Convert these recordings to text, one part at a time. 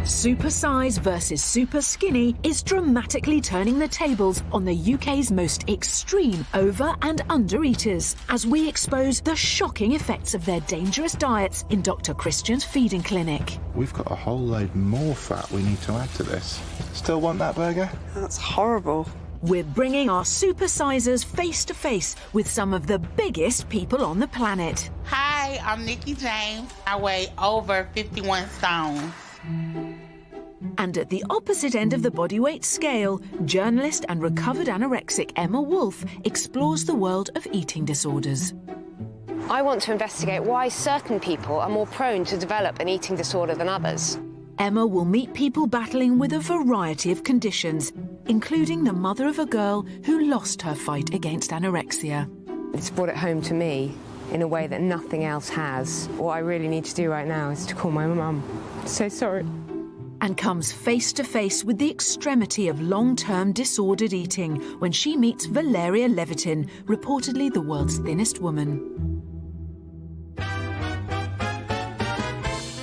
Supersize versus Superskinny is dramatically turning the tables on the UK's most extreme over- and under-eaters as we expose the shocking effects of their dangerous diets in Dr. Christian's feeding clinic. We've got a whole load more fat we need to add to this. Still want that burger? That's horrible. We're bringing our supersizers face to face with some of the biggest people on the planet. Hi, I'm Nikki James. I weigh over 51 stones. And at the opposite end of the bodyweight scale, journalist and recovered anorexic Emma Wolfe explores the world of eating disorders. I want to investigate why certain people are more prone to develop an eating disorder than others. Emma will meet people battling with a variety of conditions, including the mother of a girl who lost her fight against anorexia. It's brought it home to me in a way that nothing else has. What I really need to do right now is to call my mum. So sorry. And comes face to face with the extremity of long-term disordered eating when she meets Valeria Levitin, reportedly the world's thinnest woman.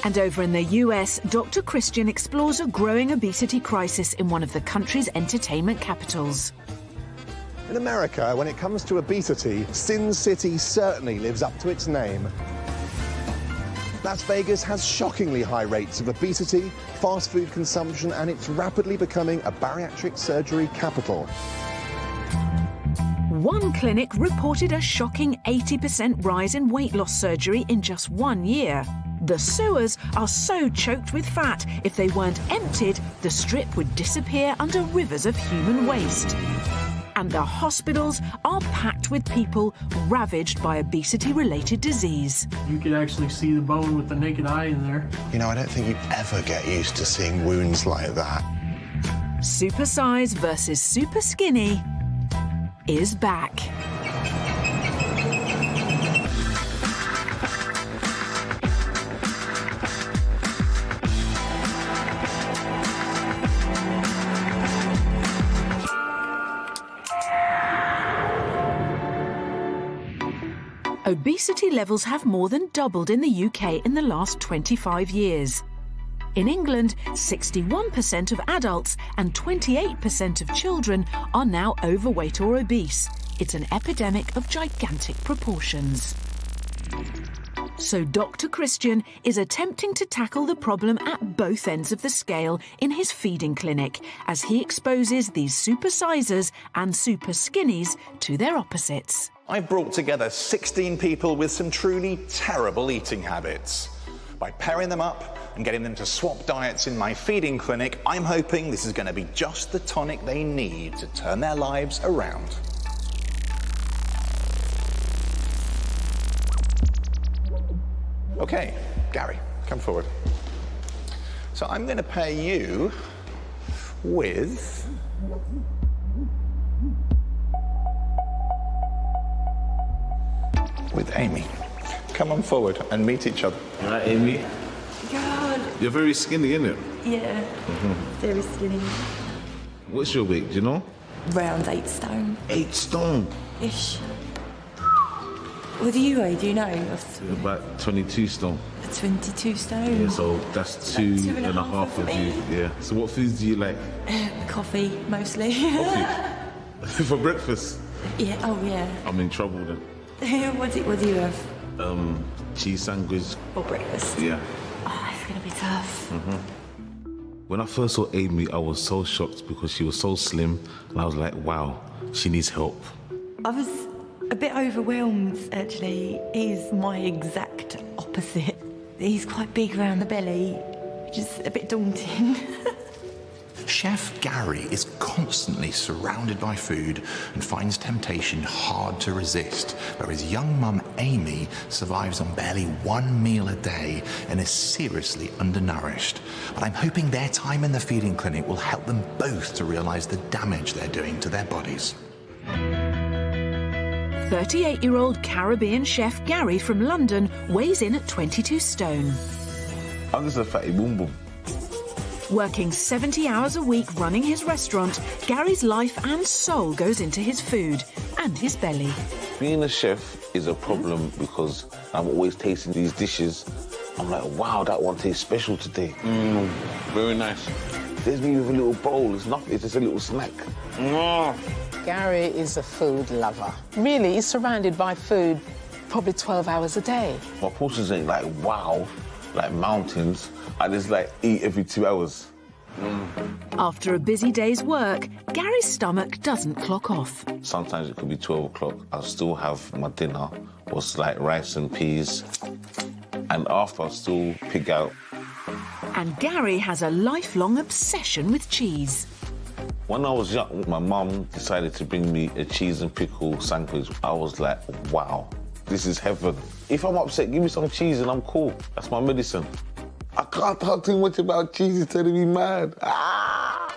And over in the US, Dr. Christian explores a growing obesity crisis in one of the country's entertainment capitals. In America, when it comes to obesity, Sin City certainly lives up to its name. Las Vegas has shockingly high rates of obesity, fast food consumption, and it's rapidly becoming a bariatric surgery capital. One clinic reported a shocking 80% rise in weight loss surgery in just 1 year. The sewers are so choked with fat, if they weren't emptied, the strip would disappear under rivers of human waste. And the hospitals are packed with people ravaged by obesity-related disease. You could actually see the bone with the naked eye in there. You know, I don't think you ever get used to seeing wounds like that. Supersize versus Superskinny is back. Obesity levels have more than doubled in the UK in the last 25 years. In England, 61% of adults and 28% of children are now overweight or obese. It's an epidemic of gigantic proportions. So Dr. Christian is attempting to tackle the problem at both ends of the scale in his feeding clinic as he exposes these supersizers and superskinnies to their opposites. I brought together 16 people with some truly terrible eating habits. By pairing them up and getting them to swap diets in my feeding clinic, I'm hoping this is going to be just the tonic they need to turn their lives around. Okay, Gary, come forward. So I'm going to pair you with Amy. Come on forward and meet each other. All right, Amy. God. You're very skinny, innit? Yeah, very skinny. What's your weight, do you know? Round 8 stone. 8 stone? Ish. What do you weigh, do you know? About 22 stone. 22 stone. Yeah, so that's two and a half of you. Yeah. So what foods do you like? Coffee, mostly. Coffee? For breakfast? Yeah, oh yeah. I'm in trouble then. What do you have? Cheese sandwich. For breakfast? Yeah. Oh, it's gonna be tough. When I first saw Amy, I was so shocked because she was so slim, and I was like, wow, she needs help. I was a bit overwhelmed, actually. He's my exact opposite. He's quite big around the belly, which is a bit daunting. Chef Gary is constantly surrounded by food and finds temptation hard to resist, whereas young mum Amy survives on barely 1 meal a day and is seriously undernourished. But I'm hoping their time in the feeding clinic will help them both to realise the damage they're doing to their bodies. 38-year-old Caribbean chef Gary from London weighs in at 22 stone. I'm just a fatty boom boom. Working 70 hours a week running his restaurant, Gary's life and soul goes into his food and his belly. Being a chef is a problem because I'm always tasting these dishes I'm like, wow, that one tastes special today. Very nice. There's me with a little bowl. It's nothing. It's just a little snack. Gary is a food lover. Really, he's surrounded by food probably 12 hours a day. My portions ain't like wow, like mountains. I just like eat every 2 hours. After a busy day's work, Gary's stomach doesn't clock off. Sometimes it could be 12 o'clock. I'll still have my dinner, was like rice and peas. And after, I'll still pig out. And Gary has a lifelong obsession with cheese. When I was young, my mum decided to bring me a cheese and pickle sandwich. I was like, wow, this is heaven. If I'm upset, give me some cheese and I'm cool. That's my medicine. I can't talk too much about cheese, it's turning me mad.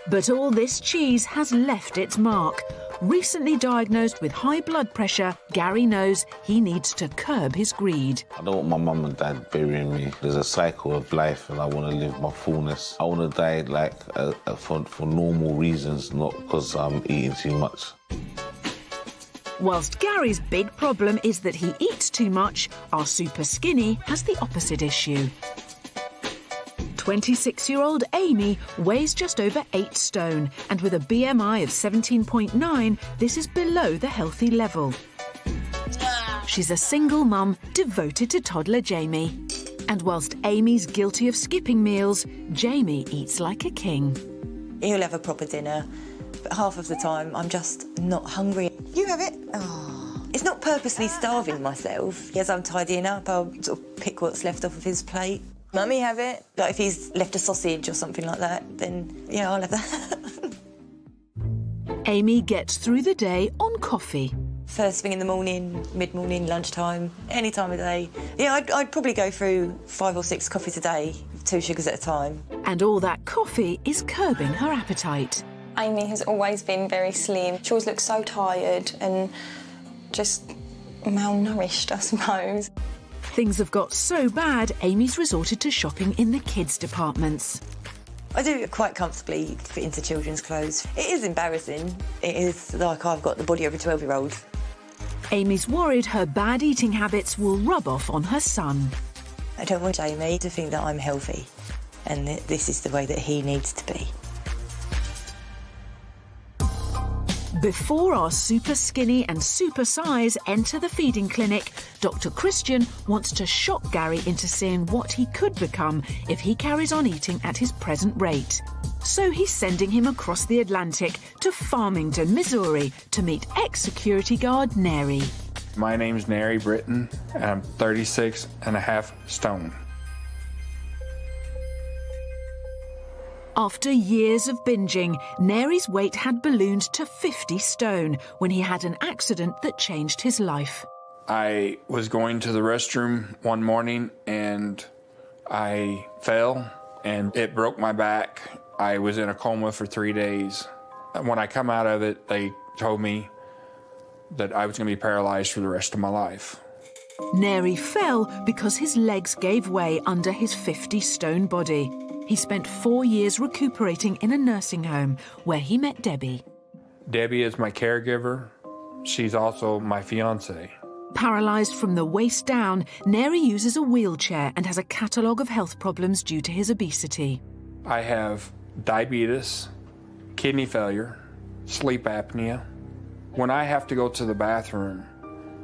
But all this cheese has left its mark. Recently diagnosed with high blood pressure, Gary knows he needs to curb his greed. I don't want my mum and dad burying me. There's a cycle of life and I want to live my fullness. I want to die like for normal reasons, not because I'm eating too much. Whilst Gary's big problem is that he eats too much, our Superskinny has the opposite issue. 26-year-old Amy weighs just over 8 stone, and with a BMI of 17.9, this is below the healthy level. She's a single mum devoted to toddler Jamie. And whilst Amy's guilty of skipping meals, Jamie eats like a king. He'll have a proper dinner, but half of the time I'm just not hungry. You have it? Oh. It's not purposely starving myself. As I'm tidying up, I'll sort of pick what's left off of his plate. Mummy, have it. Like if he's left a sausage or something like that, then yeah, I'll have that. Amy gets through the day on coffee. First thing in the morning, mid-morning, lunchtime, any time of day. Yeah, I'd probably go through 5 or 6 coffees a day, 2 sugars at a time. And all that coffee is curbing her appetite. Amy has always been very slim. She always looks so tired and just malnourished, I suppose. Things have got so bad, Amy's resorted to shopping in the kids' departments. I do quite comfortably fit into children's clothes. It is embarrassing. It is like I've got the body of a 12-year-old. Amy's worried her bad eating habits will rub off on her son. I don't want Jamie to think that I'm healthy and that this is the way that he needs to be. Before our Superskinny and Supersize enter the feeding clinic, Dr. Christian wants to shock Gary into seeing what he could become if he carries on eating at his present rate. So he's sending him across the Atlantic to Farmington, Missouri, to meet ex-security guard Neri. My name's Neri Britton, and I'm 36.5 stone. After years of binging, Neri's weight had ballooned to 50 stone when he had an accident that changed his life. I was going to the restroom one morning and I fell and it broke my back. I was in a coma for 3 days. When I come out of it, they told me that I was going to be paralyzed for the rest of my life. Neri fell because his legs gave way under his 50-stone body. He spent 4 years recuperating in a nursing home where he met Debbie. Debbie is my caregiver. She's also my fiancée. Paralysed from the waist down, Neri uses a wheelchair and has a catalogue of health problems due to his obesity. I have diabetes, kidney failure, sleep apnea. When I have to go to the bathroom,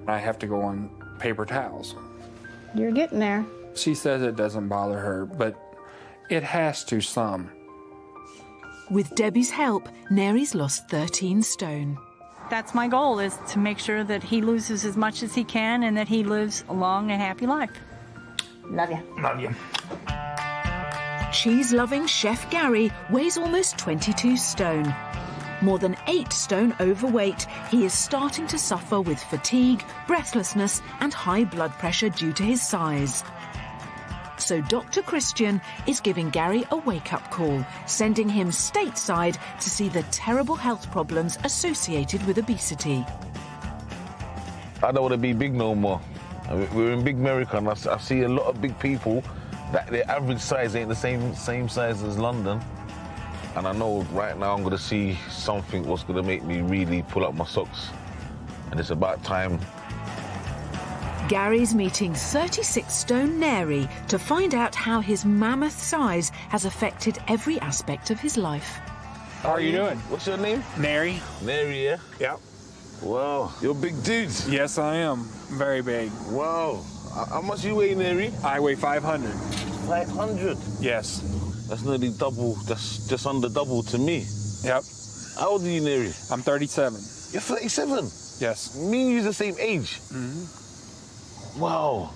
I have to go on paper towels. You're getting there. She says it doesn't bother her, but it has to some. With Debbie's help, Neri's lost 13 stone. That's my goal, is to make sure that he loses as much as he can and that he lives a long and happy life. Love you. Love you. Cheese-loving Chef Gary weighs almost 22 stone. More than 8 stone overweight, he is starting to suffer with fatigue, breathlessness and high blood pressure due to his size. So Dr. Christian is giving Gary a wake-up call, sending him stateside to see the terrible health problems associated with obesity. I don't want to be big no more. I mean, we're in big America and I see a lot of big people that their average size ain't the same size as London. And I know right now I'm going to see something what's going to make me really pull up my socks. And it's about time Gary's meeting 36-stone Neri to find out how his mammoth size has affected every aspect of his life. How are you doing? What's your name? Neri. Neri, yeah? Yep. Wow, you're a big dude. Yes, I am. Very big. Wow. How much you weigh, Neri? I weigh 500. 500? Yes. That's nearly double, that's just under double to me. Yep. How old are you, Neri? I'm 37. You're 37? Yes. Me and you're the same age? Mm-hmm. Wow.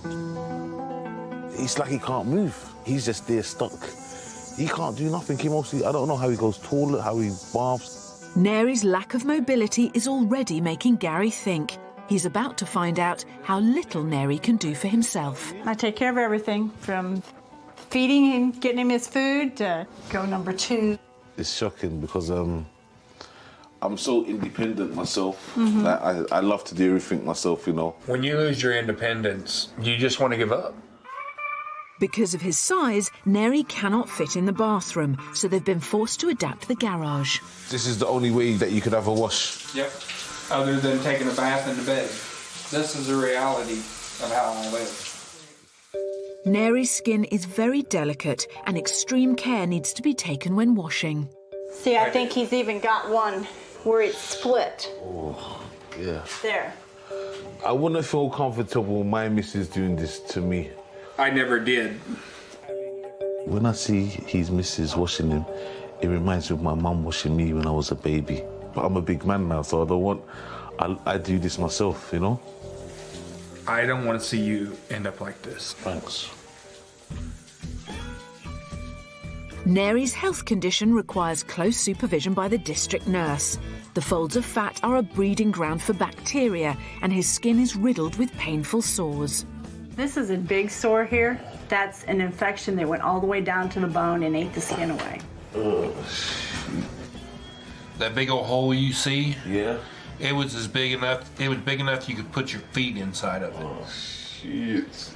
It's like he can't move. He's just there stuck. He can't do nothing. He mostly, I don't know how he goes toilet, how he baths. Neri's lack of mobility is already making Gary think. He's about to find out how little Neri can do for himself. I take care of everything from feeding him, getting him his food, to go number 2. It's shocking because I'm so independent myself. Mhm. Like, I love to do everything myself, you know. When you lose your independence, you just want to give up. Because of his size, Neri cannot fit in the bathroom, so they've been forced to adapt the garage. This is the only way that you could have a wash. Yep. Other than taking a bath in the bed. This is the reality of how I live. Neri's skin is very delicate and extreme care needs to be taken when washing. See, I think he's even got one where it's split. Oh, yeah. There. I wouldn't feel comfortable my missus doing this to me. I never did. When I see his missus washing him, it reminds me of my mum washing me when I was a baby. But I'm a big man now, so I don't want... I do this myself, you know? I don't want to see you end up like this. Thanks. Neri's health condition requires close supervision by the district nurse. The folds of fat are a breeding ground for bacteria, and his skin is riddled with painful sores. This is a big sore here. That's an infection that went all the way down to the bone and ate the skin away. That big old hole you see? Yeah. It was big enough you could put your feet inside of it. Oh, shit.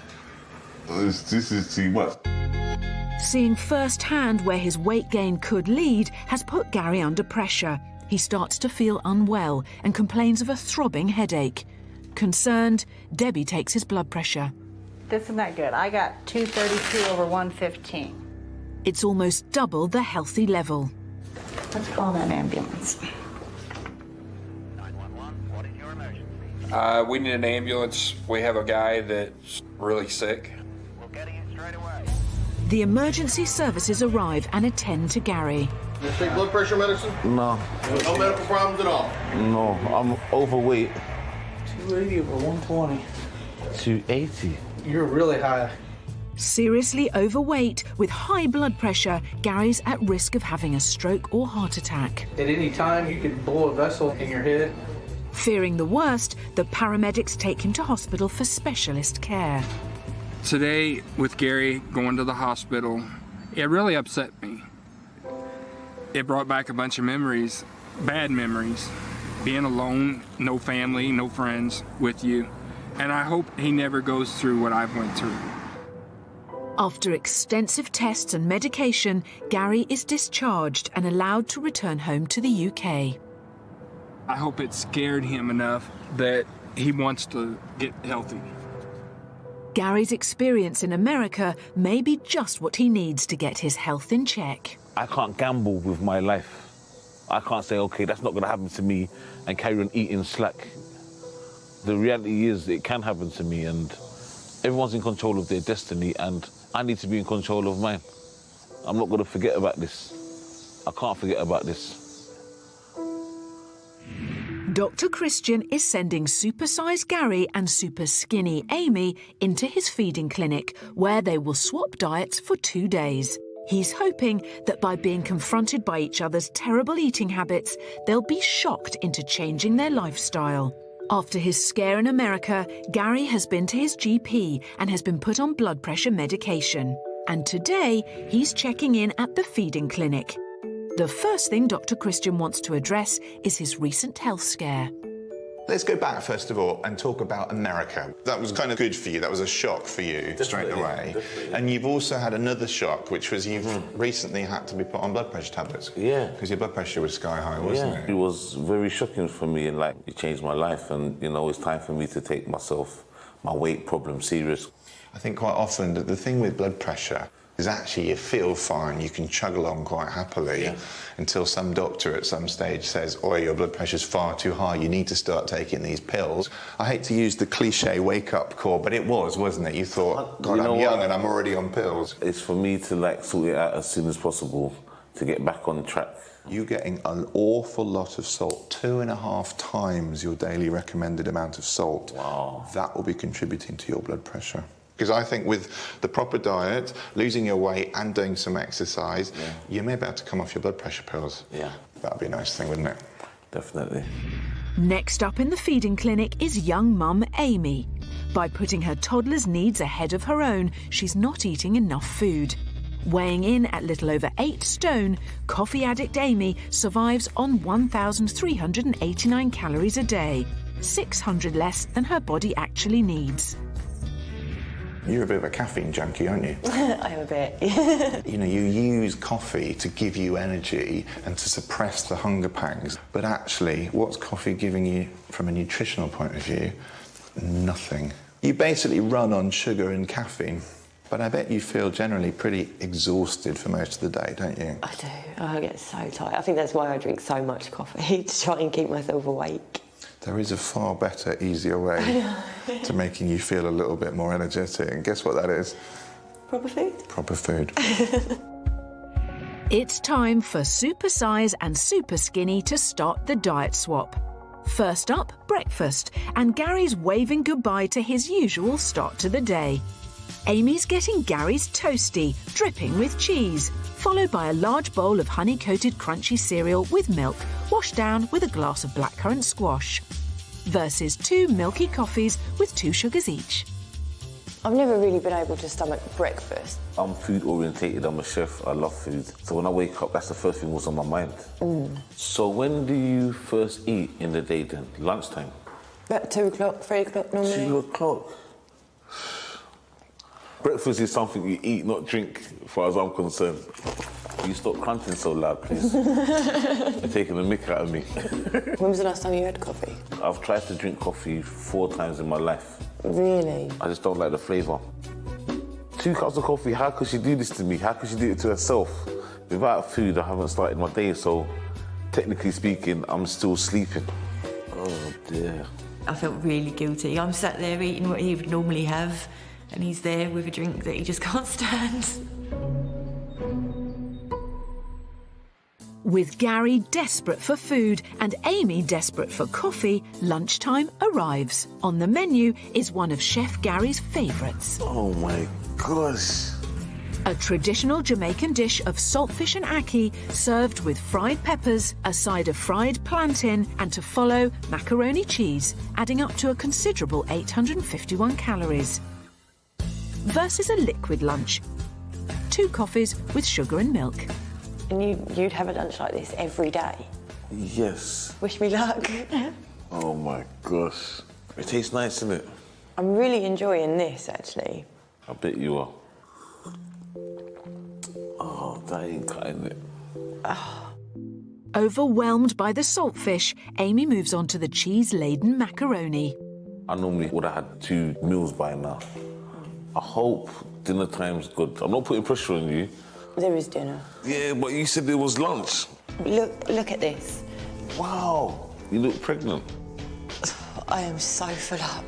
This is too much. Seeing firsthand where his weight gain could lead has put Gary under pressure. He starts to feel unwell and complains of a throbbing headache. Concerned, Debbie takes his blood pressure. This is not good. I got 232 over 115. It's almost double the healthy level. Let's call that ambulance. We need an ambulance. We have a guy that's really sick. The emergency services arrive and attend to Gary. You take blood pressure medicine? No. No medical problems at all? No, I'm overweight. 280 over 120. 280? You're really high. Seriously overweight with high blood pressure, Gary's at risk of having a stroke or heart attack. At any time, you could blow a vessel in your head. Fearing the worst, the paramedics take him to hospital for specialist care. Today, with Gary going to the hospital, it really upset me. It brought back a bunch of memories, bad memories. Being alone, no family, no friends with you. And I hope he never goes through what I've went through. After extensive tests and medication, Gary is discharged and allowed to return home to the UK. I hope it scared him enough that he wants to get healthy. Gary's experience in America may be just what he needs to get his health in check. I can't gamble with my life. I can't say, okay, that's not going to happen to me and carry on eating slack. The reality is it can happen to me, and everyone's in control of their destiny, and I need to be in control of mine. I'm not going to forget about this. I can't forget about this. Dr. Christian is sending Supersize Gary and Superskinny Amy into his feeding clinic, where they will swap diets for 2 days. He's hoping that by being confronted by each other's terrible eating habits, they'll be shocked into changing their lifestyle. After his scare in America, Gary has been to his GP and has been put on blood pressure medication. And today, he's checking in at the feeding clinic. The first thing Dr. Christian wants to address is his recent health scare. Let's go back, first of all, and talk about America. That was kind of good for you. That was a shock for you straight away. And you've also had another shock, which was you've recently had to be put on blood pressure tablets. Yeah. Because your blood pressure was sky high, wasn't it? It was very shocking for me, and like, it changed my life. And, you know, it's time for me to take myself my weight problem serious. I think quite often the thing with blood pressure is actually you feel fine, you can chug along quite happily until some doctor at some stage says, "Oi, your blood pressure's far too high, you need to start taking these pills." I hate to use the cliche wake-up call, but it was, wasn't it? You thought, God, I'm young and I'm already on pills. It's for me to like sort it out as soon as possible to get back on track. You're getting an awful lot of salt, 2.5 times your daily recommended amount of salt. Wow. That will be contributing to your blood pressure. Because I think with the proper diet, losing your weight and doing some exercise, you may be able to come off your blood pressure pills. Yeah. That'd be a nice thing, wouldn't it? Definitely. Next up in the feeding clinic is young mum Amy. By putting her toddler's needs ahead of her own, she's not eating enough food. Weighing in at little over 8 stone, coffee addict Amy survives on 1,389 calories a day, 600 less than her body actually needs. You're a bit of a caffeine junkie, aren't you? I am a bit. You know, you use coffee to give you energy and to suppress the hunger pangs. But actually, what's coffee giving you from a nutritional point of view? Nothing. You basically run on sugar and caffeine. But I bet you feel generally pretty exhausted for most of the day, don't you? I do. I get so tired. I think that's why I drink so much coffee, to try and keep myself awake. There is a far better, easier way to making you feel a little bit more energetic. And guess what that is? Proper food? Proper food. It's time for Supersize and Superskinny to start the diet swap. First up, breakfast, and Gary's waving goodbye to his usual start to the day. Amy's getting Gary's toasty, dripping with cheese, followed by a large bowl of honey-coated crunchy cereal with milk, washed down with a glass of blackcurrant squash. Versus 2 milky coffees with 2 sugars each. I've never really been able to stomach breakfast. I'm food orientated, I'm a chef, I love food. So when I wake up, that's the first thing that's on my mind. So when do you first eat in the day then? Lunchtime? About 2 o'clock, 3 o'clock normally. 2 o'clock? Breakfast is something you eat, not drink, as far as I'm concerned. Can you stop crunching so loud, please? You're taking the mick out of me. When was the last time you had coffee? I've tried to drink coffee 4 times in my life. Really? I just don't like the flavour. 2 cups of coffee, how could she do this to me? How could she do it to herself? Without food, I haven't started my day, so technically speaking, I'm still sleeping. Oh dear. I felt really guilty. I'm sat there eating what he would normally have, and he's there with a drink that he just can't stand. With Gary desperate for food and Amy desperate for coffee, lunchtime arrives. On the menu is one of Chef Gary's favourites. Oh my gosh. A traditional Jamaican dish of saltfish and ackee served with fried peppers, a side of fried plantain, and to follow, macaroni cheese, adding up to a considerable 851 calories. Versus a liquid lunch. 2 coffees with sugar and milk. And you'd have a lunch like this every day? Yes. Wish me luck. Oh my gosh. It tastes nice, doesn't it? I'm really enjoying this, actually. I bet you are. Oh, that ain't cutting it. Overwhelmed by the saltfish, Amy moves on to the cheese-laden macaroni. I normally would have had 2 meals by now. I hope dinner time's good. I'm not putting pressure on you. There is dinner. Yeah, but you said there was lunch. Look at this. Wow, you look pregnant. I am so full up.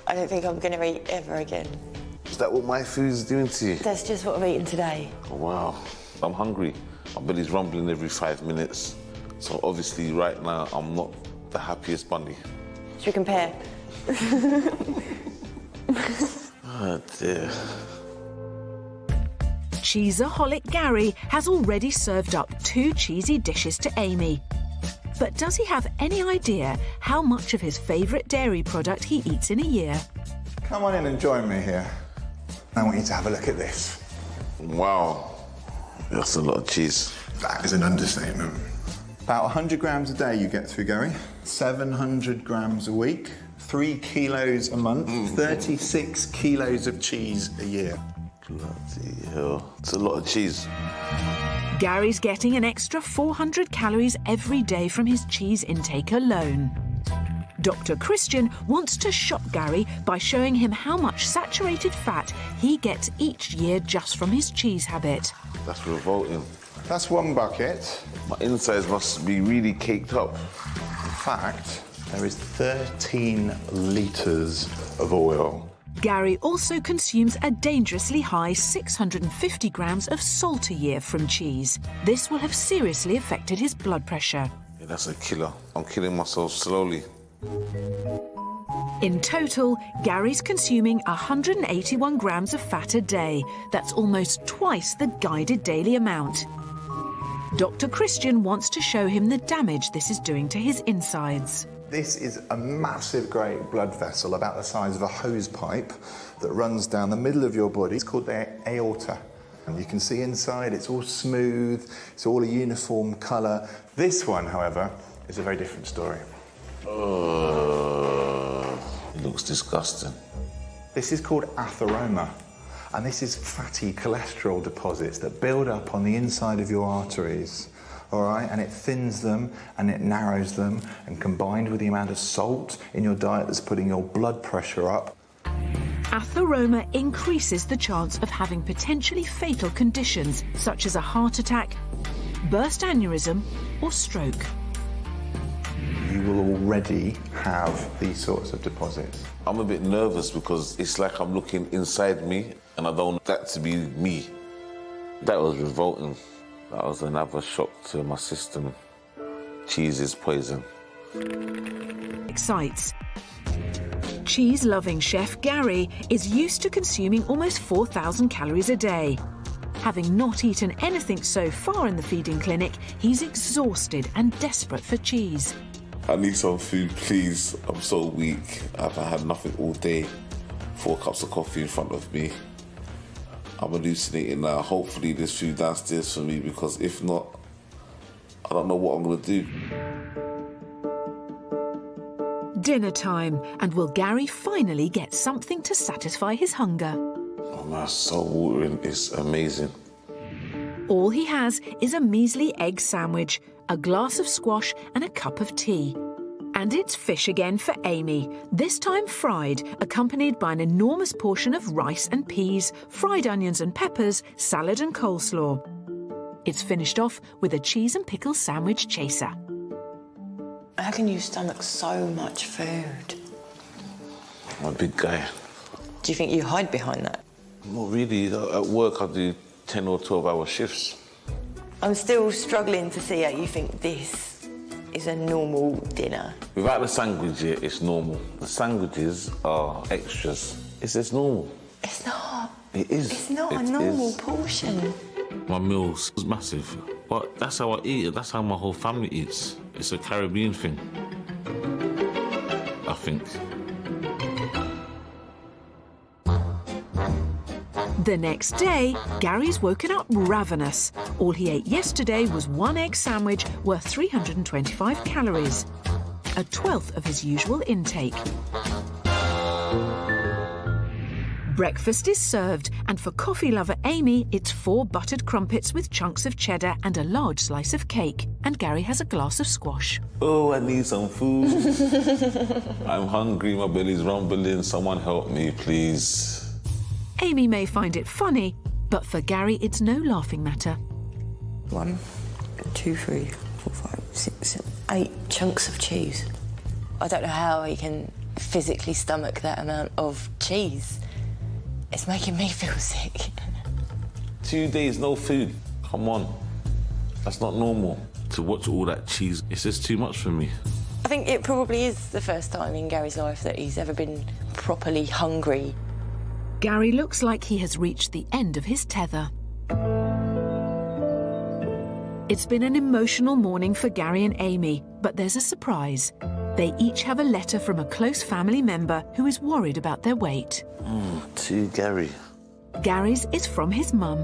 I don't think I'm going to eat ever again. Is that what my food's doing to you? That's just what I'm eating today. Oh, wow, I'm hungry. My belly's rumbling every 5 minutes. So obviously right now I'm not the happiest bunny. Should we compare? Oh dear. Cheeseaholic Gary has already served up 2 cheesy dishes to Amy. But does he have any idea how much of his favourite dairy product he eats in a year? Come on in and join me here. I want you to have a look at this. Wow, that's a lot of cheese. That is an understatement. About 100 grams a day you get through, Gary. 700 grams a week, 3 kilos a month, 36 kilos of cheese a year. Bloody hell, it's a lot of cheese. Gary's getting an extra 400 calories every day from his cheese intake alone. Dr. Christian wants to shock Gary by showing him how much saturated fat he gets each year just from his cheese habit. That's revolting. That's one bucket. My insides must be really caked up. In fact, there is 13 litres of oil. Gary also consumes a dangerously high 650 grams of salt a year from cheese. This will have seriously affected his blood pressure. Yeah, that's a killer. I'm killing myself slowly. In total, Gary's consuming 181 grams of fat a day. That's almost twice the guided daily amount. Dr. Christian wants to show him the damage this is doing to his insides. This is a massive, great blood vessel about the size of a hose pipe that runs down the middle of your body. It's called the aorta. And you can see inside, it's all smooth, it's all a uniform colour. This one, however, is a very different story. It looks disgusting. This is called atheroma, and this is fatty cholesterol deposits that build up on the inside of your arteries, all right? And it thins them and it narrows them, and combined with the amount of salt in your diet that's putting your blood pressure up. Atheroma increases the chance of having potentially fatal conditions such as a heart attack, burst aneurysm or stroke. You will already have these sorts of deposits. I'm a bit nervous because it's like I'm looking inside me and I don't want that to be me. That was revolting. That was another shock to my system. Cheese is poison. Excites. Cheese-loving chef Gary is used to consuming almost 4,000 calories a day. Having not eaten anything so far in the feeding clinic, he's exhausted and desperate for cheese. I need some food, please. I'm so weak. I've had nothing all day. 4 cups of coffee in front of me. I'm hallucinating now. Hopefully there's food downstairs for me, because if not, I don't know what I'm going to do. Dinner time, and will Gary finally get something to satisfy his hunger? Oh, my soul watering is amazing. All he has is a measly egg sandwich, a glass of squash and a cup of tea. And it's fish again for Amy, this time fried, accompanied by an enormous portion of rice and peas, fried onions and peppers, salad and coleslaw. It's finished off with a cheese and pickle sandwich chaser. How can you stomach so much food? I'm a big guy. Do you think you hide behind that? Not really. At work I do 10 or 12-hour shifts. I'm still struggling to see how you think this is a normal dinner. Without the sandwich, yeah, it's normal. The sandwiches are extras. It's just normal. It's not. It is. It's not a normal portion. My meals is massive. But that's how I eat it. That's how my whole family eats. It's a Caribbean thing, I think. The next day, Gary's woken up ravenous. All he ate yesterday was 1 egg sandwich worth 325 calories, a 1/12 of his usual intake. Breakfast is served, and for coffee lover Amy, it's 4 buttered crumpets with chunks of cheddar and a large slice of cake. And Gary has a glass of squash. Oh, I need some food. I'm hungry, my belly's rumbling. Someone help me, please. Amy may find it funny, but for Gary, it's no laughing matter. 1, 2, 3, 4, 5, 6, 7, 8 chunks of cheese. I don't know how he can physically stomach that amount of cheese. It's making me feel sick. 2 days, no food. Come on. That's not normal. To watch all that cheese, it's just too much for me. I think it probably is the first time in Gary's life that he's ever been properly hungry. Gary looks like he has reached the end of his tether. It's been an emotional morning for Gary and Amy, but there's a surprise. They each have a letter from a close family member who is worried about their weight. To Gary. Gary's is from his mum.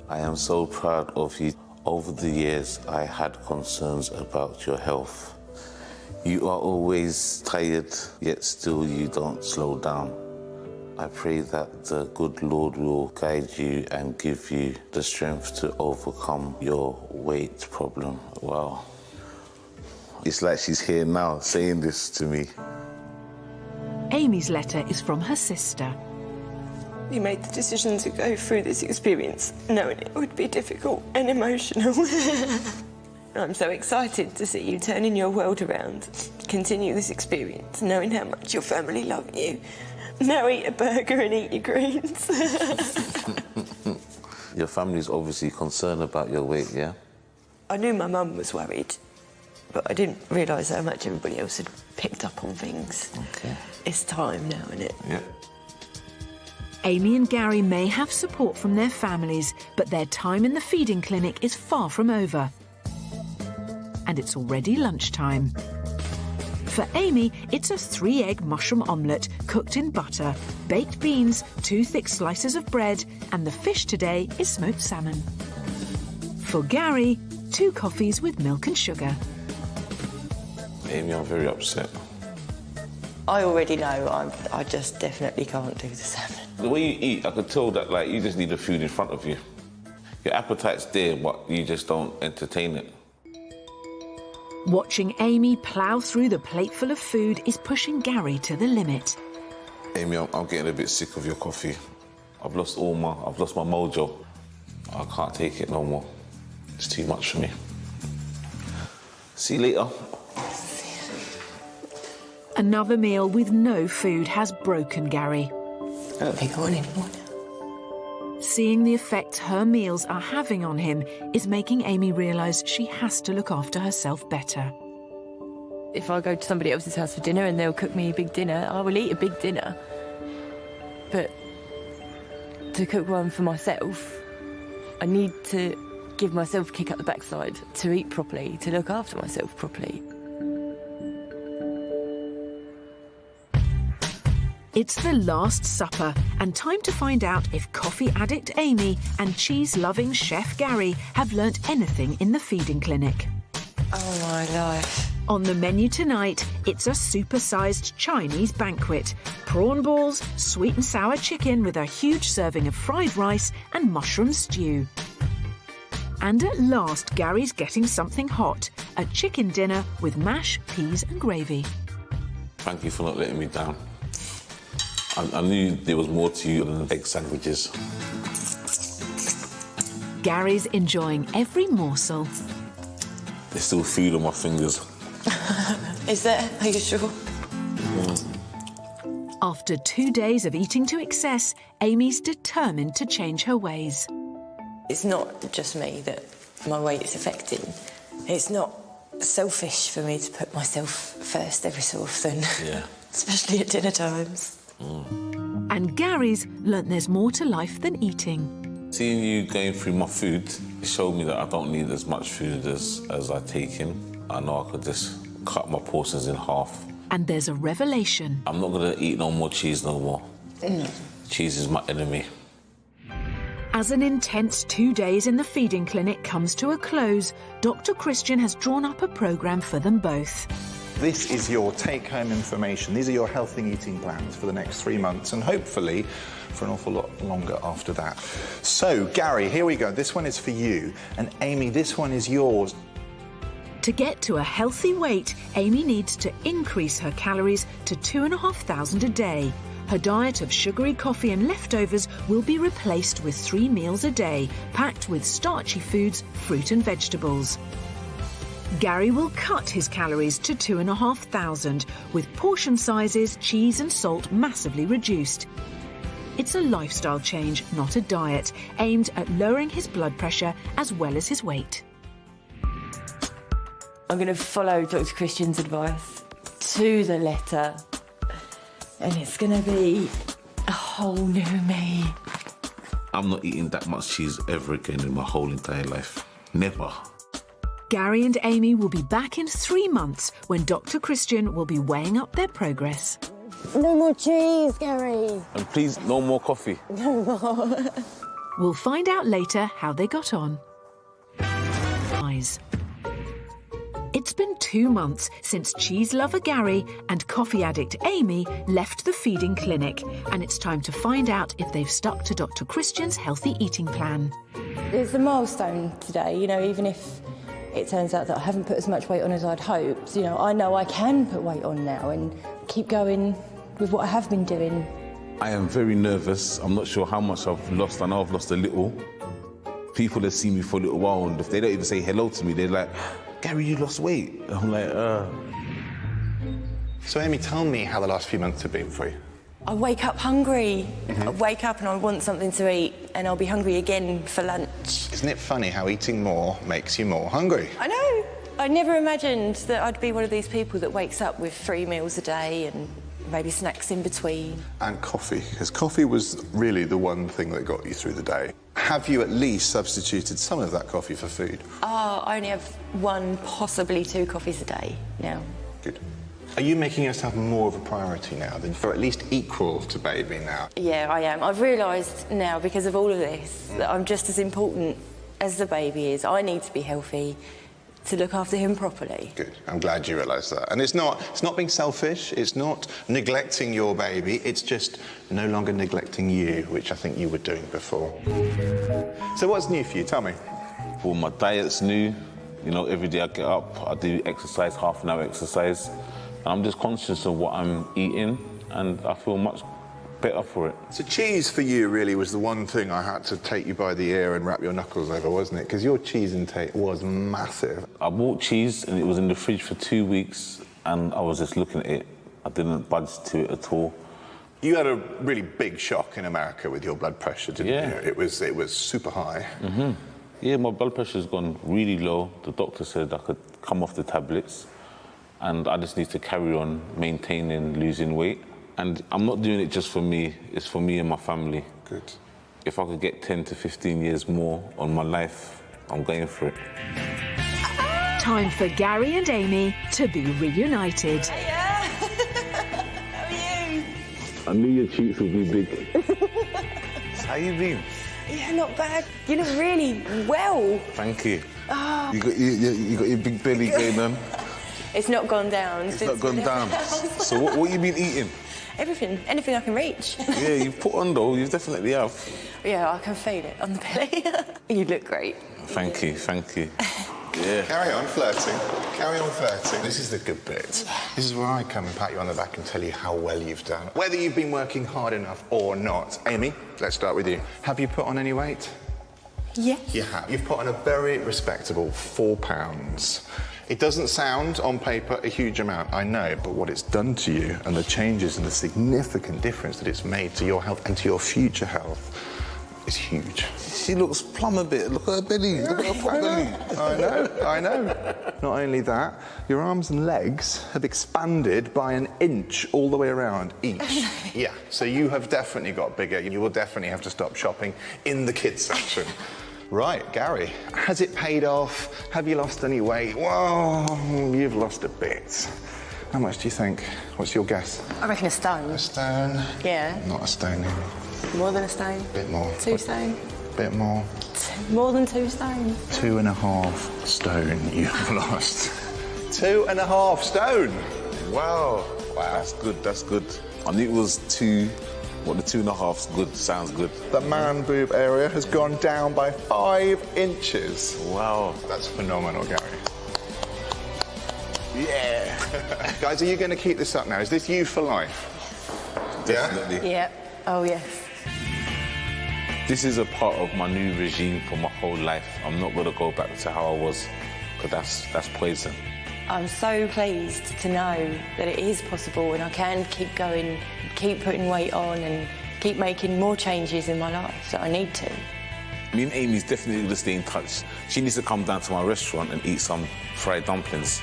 I am so proud of you. Over the years, I had concerns about your health. You are always tired, yet still you don't slow down. I pray that the good Lord will guide you and give you the strength to overcome your weight problem. Wow. It's like she's here now saying this to me. Amy's letter is from her sister. We made the decision to go through this experience knowing it would be difficult and emotional. I'm so excited to see you turning your world around. Continue this experience knowing how much your family love you. Now eat a burger and eat your greens. Your family's obviously concerned about your weight, yeah? I knew my mum was worried, but I didn't realise how much everybody else had picked up on things. Okay. It's time now, isn't it? Yeah. Amy and Gary may have support from their families, but their time in the feeding clinic is far from over. And it's already lunchtime. For Amy, it's a 3-egg mushroom omelette cooked in butter, baked beans, 2 thick slices of bread, and the fish today is smoked salmon. For Gary, 2 coffees with milk and sugar. Amy, I'm very upset. I already know I just definitely can't do the salmon. The way you eat, I could tell that like you just need the food in front of you. Your appetite's there, but you just don't entertain it. Watching Amy plough through the plateful of food is pushing Gary to the limit. Amy, I'm getting a bit sick of your coffee. I've lost my mojo. I can't take it no more. It's too much for me. See you later. Another meal with no food has broken Gary. I don't think I want any more. Seeing the effect her meals are having on him is making Amy realise she has to look after herself better. If I go to somebody else's house for dinner and they'll cook me a big dinner, I will eat a big dinner. But to cook one for myself, I need to give myself a kick up the backside to eat properly, to look after myself properly. It's the Last Supper, and time to find out if coffee addict Amy and cheese-loving chef Gary have learnt anything in the feeding clinic. Oh, my life. On the menu tonight, it's a supersized Chinese banquet. Prawn balls, sweet and sour chicken with a huge serving of fried rice and mushroom stew. And at last, Gary's getting something hot, a chicken dinner with mash, peas and gravy. Thank you for not letting me down. I knew there was more to you than egg sandwiches. Gary's enjoying every morsel. There's still food on my fingers. Is there? Are you sure? After 2 days of eating to excess, Amy's determined to change her ways. It's not just me that my weight is affecting. It's not selfish for me to put myself first every so often. Yeah. Especially at dinner times. And Gary's learnt there's more to life than eating. Seeing you going through my food, it showed me that I don't need as much food as I take in. I know I could just cut my portions in half. And there's a revelation. I'm not going to eat no more cheese no more. No. Cheese is my enemy. As an intense 2 days in the feeding clinic comes to a close, Dr. Christian has drawn up a programme for them both. This is your take-home information. These are your healthy eating plans for the next 3 months and hopefully for an awful lot longer after that. So, Gary, here we go. This one is for you. And Amy, this one is yours. To get to a healthy weight, Amy needs to increase her calories to 2,500 a day. Her diet of sugary coffee and leftovers will be replaced with 3 meals a day, packed with starchy foods, fruit and vegetables. Gary will cut his calories to 2,500, with portion sizes, cheese and salt massively reduced. It's a lifestyle change, not a diet, aimed at lowering his blood pressure as well as his weight. I'm going to follow Dr. Christian's advice to the letter. And it's going to be a whole new me. I'm not eating that much cheese ever again in my whole entire life. Never. Gary and Amy will be back in 3 months when Dr. Christian will be weighing up their progress. No more cheese, Gary. And please, no more coffee. No more. We'll find out later how they got on. It's been 2 months since cheese lover Gary and coffee addict Amy left the feeding clinic, and it's time to find out if they've stuck to Dr. Christian's healthy eating plan. It's a milestone today, you know, even if it turns out that I haven't put as much weight on as I'd hoped. You know I can put weight on now and keep going with what I have been doing. I am very nervous. I'm not sure how much I've lost. I know I've lost a little. People have seen me for a little while, and if they don't even say hello to me, they're like, Gary, you lost weight. I'm like, So, Amy, tell me how the last few months have been for you. I wake up hungry. I wake up and I want something to eat, and I'll be hungry again for lunch. Isn't it funny how eating more makes you more hungry? I know. I never imagined that I'd be one of these people that wakes up with 3 meals a day and maybe snacks in between. And coffee, because coffee was really the one thing that got you through the day. Have you at least substituted some of that coffee for food? I only have 1, possibly 2 coffees a day now. Good. Are you making yourself more of a priority now, than for at least equal to baby now? Yeah, I am. I've realised now, because of all of this, that I'm just as important as the baby is. I need to be healthy to look after him properly. Good. I'm glad you realise that. And it's not being selfish, it's not neglecting your baby, it's just no longer neglecting you, which I think you were doing before. So what's new for you? Tell me. Well, my diet's new. You know, every day I get up, I do exercise, half an hour exercise. And I'm just conscious of what I'm eating, and I feel much better for it. So cheese for you really was the one thing I had to take you by the ear and wrap your knuckles over, wasn't it? Because your cheese intake was massive. I bought cheese and it was in the fridge for 2 weeks, and I was just looking at it. I didn't budge to it at all. You had a really big shock in America with your blood pressure, didn't you? It was super high. Yeah, my blood pressure's gone really low. The doctor said I could come off the tablets, and I just need to carry on maintaining losing weight. And I'm not doing it just for me, it's for me and my family. Good. If I could get 10 to 15 years more on my life, I'm going for it. Time for Gary and Amy to be reunited. How are you? I knew your cheeks would be big. How you been? Yeah, not bad. You look really well. Thank you. Oh. You got your big belly going on. It's not gone down. It's not gone down. So what you been eating? Everything, anything I can reach. Yeah, you've put on though, you definitely have. Yeah, I can feel it on the belly. You look great. Thank you, thank you. Yeah. Carry on flirting. Carry on flirting. This is the good bit. This is where I come and pat you on the back and tell you how well you've done. Whether you've been working hard enough or not. Amy, let's start with you. Have you put on any weight? Yes. You have. You've put on a very respectable 4 pounds. It doesn't sound, on paper, a huge amount, I know, but what it's done to you and the changes and the significant difference that it's made to your health and to your future health is huge. She looks plump a bit. Look at her belly. Look at her pot belly. I know. Not only that, your arms and legs have expanded by 1 inch all the way around each. Yeah, so you have definitely got bigger. You will definitely have to stop shopping in the kids section. Right, Gary, has it paid off? Have you lost any weight? Well, you've lost a bit. How much do you think? What's your guess? I reckon a stone. A stone? Yeah. Not a stone. More than a stone? Bit more. 2 stone? Bit more. More than 2 stone? 2.5 stone you've lost. 2.5 stone? Wow. Wow, that's good, that's good. I knew it was 2. What, the 2.5's good, sounds good. The man boob area has gone down by 5 inches. Wow. That's phenomenal, Gary. Yeah. Guys, are you going to keep this up now? Is this you for life? Definitely. Yeah. Oh, yes. This is a part of my new regime for my whole life. I'm not going to go back to how I was, because that's poison. I'm so pleased to know that it is possible and I can keep going, keep putting weight on and keep making more changes in my life that I need to. Me and Amy's definitely going to stay in touch. She needs to come down to my restaurant and eat some fried dumplings.